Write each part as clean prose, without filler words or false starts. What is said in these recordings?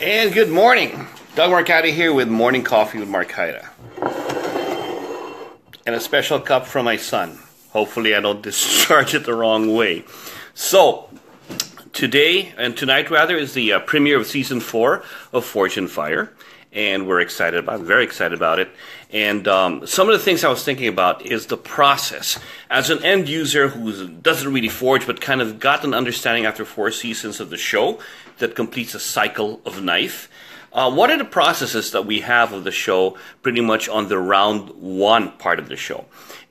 And good morning. Doug Marcaida here with Morning Coffee with Marcaida. And a special cup from my son. Hopefully I don't discharge it the wrong way. So, today, and tonight rather, is the premiere of Season 4 of Forge and Fire. And we're excited about it, very excited about it. And some of the things I was thinking about is the process. As an end user who doesn't really forge, but kind of got an understanding after 4 seasons of the show that completes a cycle of knife, what are the processes that we have of the show pretty much on the round 1 part of the show?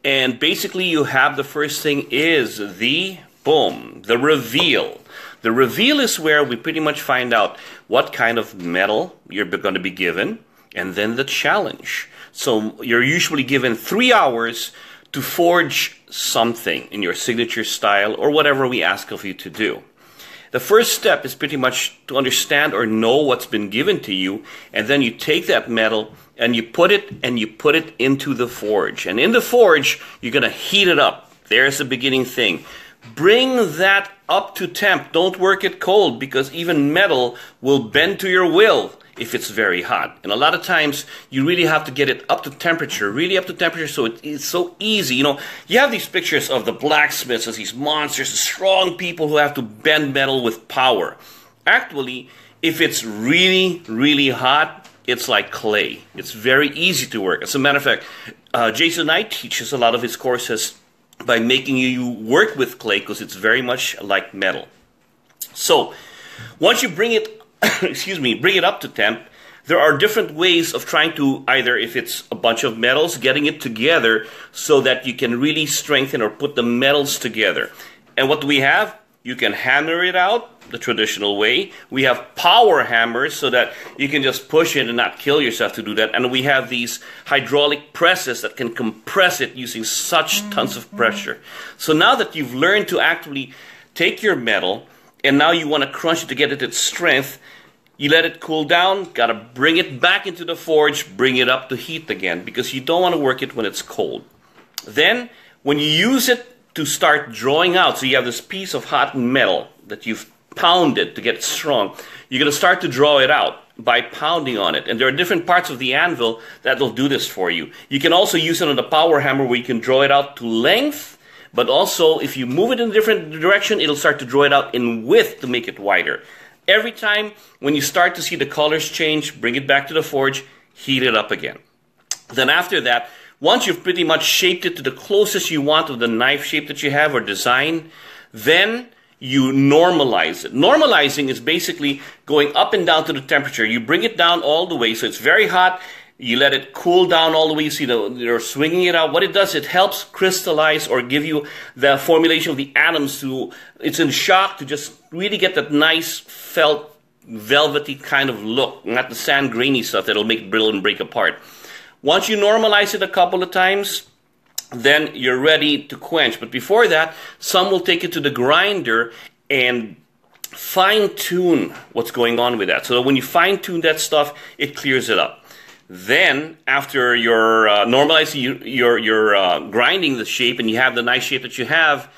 And basically you have the first thing is the reveal. The reveal is where we pretty much find out what kind of metal you're going to be given, and then the challenge. So you're usually given 3 hours to forge something in your signature style or whatever we ask of you to do. The first step is pretty much to understand or know what's been given to you, and then you take that metal and you put it into the forge. And in the forge, you're going to heat it up. There's the beginning thing. Bring that up to temp. Don't work it cold, because even metal will bend to your will if it's very hot. And a lot of times you really have to get it up to temperature, really up to temperature, so it's so easy. You know, you have these pictures of the blacksmiths as these monsters, strong people who have to bend metal with power. Actually, if it's really, really hot, it's like clay. It's very easy to work. As a matter of fact, Jason Knight teaches a lot of his courses by making you work with clay, because it's very much like metal. So, once you bring it, bring it up to temp, there are different ways of trying to, either if it's a bunch of metals, getting it together so that you can really strengthen or put the metals together. And what do we have? You can hammer it out the traditional way. We have power hammers so that you can just push it and not kill yourself to do that. And we have these hydraulic presses that can compress it using such tons of pressure. So now that you've learned to actually take your metal and now you want to crunch it to get it its strength, you let it cool down, got to bring it back into the forge, bring it up to heat again, because you don't want to work it when it's cold. Then, when you use it to start drawing out, so you have this piece of hot metal that you've pounded to get it strong, you're going to start to draw it out by pounding on it. And there are different parts of the anvil that will do this for you. You can also use it on the power hammer where you can draw it out to length, but also if you move it in a different direction, it'll start to draw it out in width to make it wider. Every time when you start to see the colors change, bring it back to the forge, heat it up again. Then after that, once you've pretty much shaped it to the closest you want of the knife shape that you have or design, then you normalize it. Normalizing is basically going up and down to the temperature. You bring it down all the way, so it's very hot. You let it cool down all the way. You see you're swinging it out. What it does, it helps crystallize or give you the formulation of the atoms to, it's in shock to just really get that nice felt velvety kind of look, not the sand grainy stuff that'll make it brittle and break apart. Once you normalize it a couple of times, then you're ready to quench. But before that, some will take it to the grinder and fine-tune what's going on with that. So that when you fine-tune that stuff, it clears it up. Then, after you're normalizing, you're grinding the shape, and you have the nice shape that you have,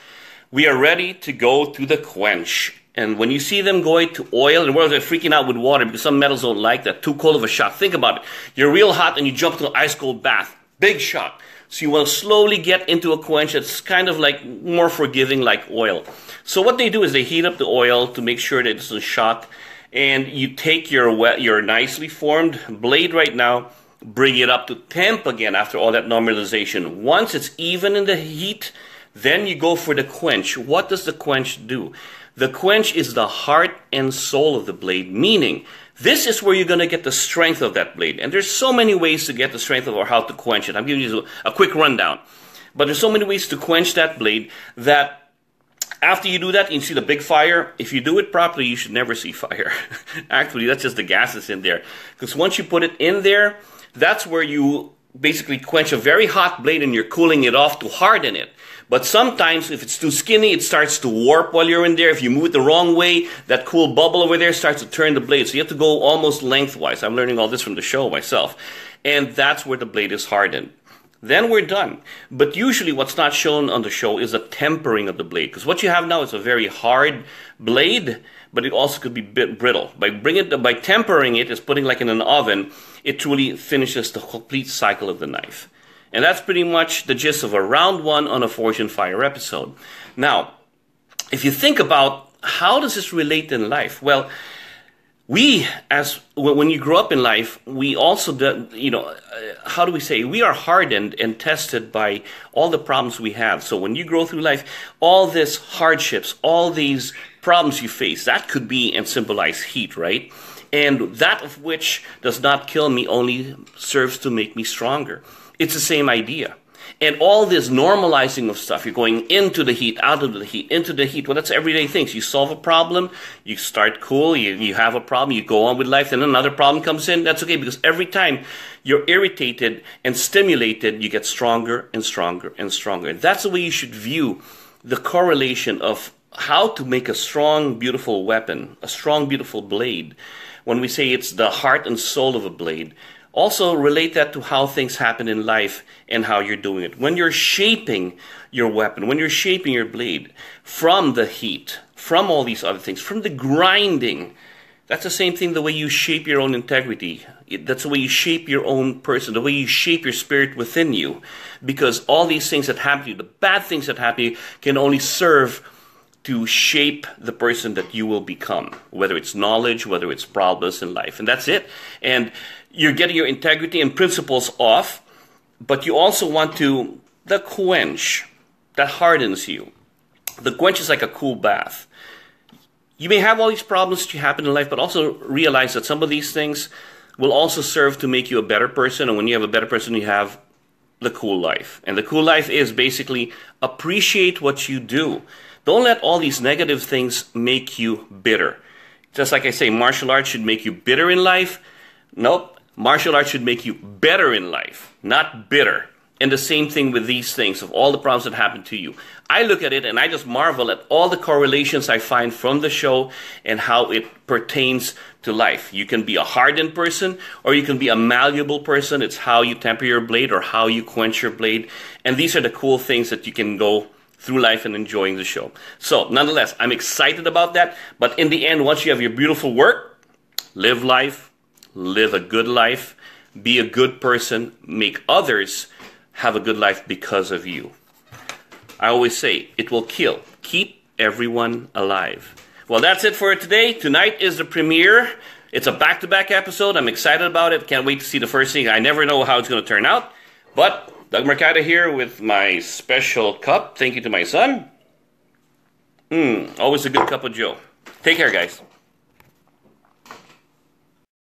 we are ready to go to the quench. And when you see them going to oil, and they're freaking out with water because some metals don't like that, too cold of a shock. Think about it. You're real hot and you jump into an ice cold bath. Big shock. So you want to slowly get into a quench that's kind of like more forgiving, like oil. So what they do is they heat up the oil to make sure that it doesn't shock. And you take your nicely formed blade right now, bring it up to temp again after all that normalization. Once it's even in the heat, then you go for the quench. What does the quench do? The quench is the heart and soul of the blade, meaning this is where you're going to get the strength of that blade. And there's so many ways to get the strength of or how to quench it. I'm giving you a quick rundown. But there's so many ways to quench that blade that after you do that, you see the big fire. If you do it properly, you should never see fire. Actually, that's just the gases in there. Because once you put it in there, that's where you basically quench a very hot blade and you're cooling it off to harden it. But sometimes, if it's too skinny, it starts to warp while you're in there. If you move it the wrong way, that cool bubble over there starts to turn the blade. So you have to go almost lengthwise. I'm learning all this from the show myself. And that's where the blade is hardened. then we're done. But usually what's not shown on the show is the tempering of the blade. Because what you have now is a very hard blade, but it also could be a bit brittle. By tempering it, is putting like in an oven, it truly finishes the complete cycle of the knife. And that's pretty much the gist of a round one on a Forge and Fire episode. Now, if you think about how does this relate in life? Well, when you grow up in life, we also, how do we say? We are hardened and tested by all the problems we have. So when you grow through life, all these hardships, all these problems you face, that could be and symbolize heat, right? And that of which does not kill me only serves to make me stronger. It's the same idea. And all this normalizing of stuff, you're going into the heat, out of the heat, into the heat. Well, that's everyday things. You solve a problem, you start cool, you have a problem, you go on with life, then another problem comes in. That's okay, because every time you're irritated and stimulated, you get stronger and stronger and stronger. And that's the way you should view the correlation of how to make a strong, beautiful weapon, a strong, beautiful blade. When we say it's the heart and soul of a blade, also relate that to how things happen in life and how you're doing it. When you're shaping your weapon, when you're shaping your blade from the heat, from all these other things, from the grinding, that's the same thing the way you shape your own integrity. That's the way you shape your own person, the way you shape your spirit within you. Because all these things that happen to you, the bad things that happen to you, can only serve to shape the person that you will become, whether it's knowledge, whether it's problems in life. And that's it. And you're getting your integrity and principles off, but you also want to, the quench that hardens you. The quench is like a cool bath. You may have all these problems that you happen in life, but also realize that some of these things will also serve to make you a better person. And when you have a better person, you have the cool life. And the cool life is basically appreciate what you do. Don't let all these negative things make you bitter. Just like I say, martial arts should make you bitter in life. Nope. Martial arts should make you better in life, not bitter. And the same thing with these things, of all the problems that happen to you. I look at it and I just marvel at all the correlations I find from the show and how it pertains to life. You can be a hardened person or you can be a malleable person. It's how you temper your blade or how you quench your blade. And these are the cool things that you can go through life and enjoying the show. So, nonetheless, I'm excited about that. But in the end, once you have your beautiful work, live life, live a good life, be a good person, make others have a good life because of you. I always say, it will kill. Keep everyone alive. Well, that's it for today. Tonight is the premiere. It's a back-to-back episode. I'm excited about it. Can't wait to see the first thing. I never know how it's going to turn out. But Doug Marcaida here with my special cup. Thank you to my son. Always a good cup of Joe. Take care, guys.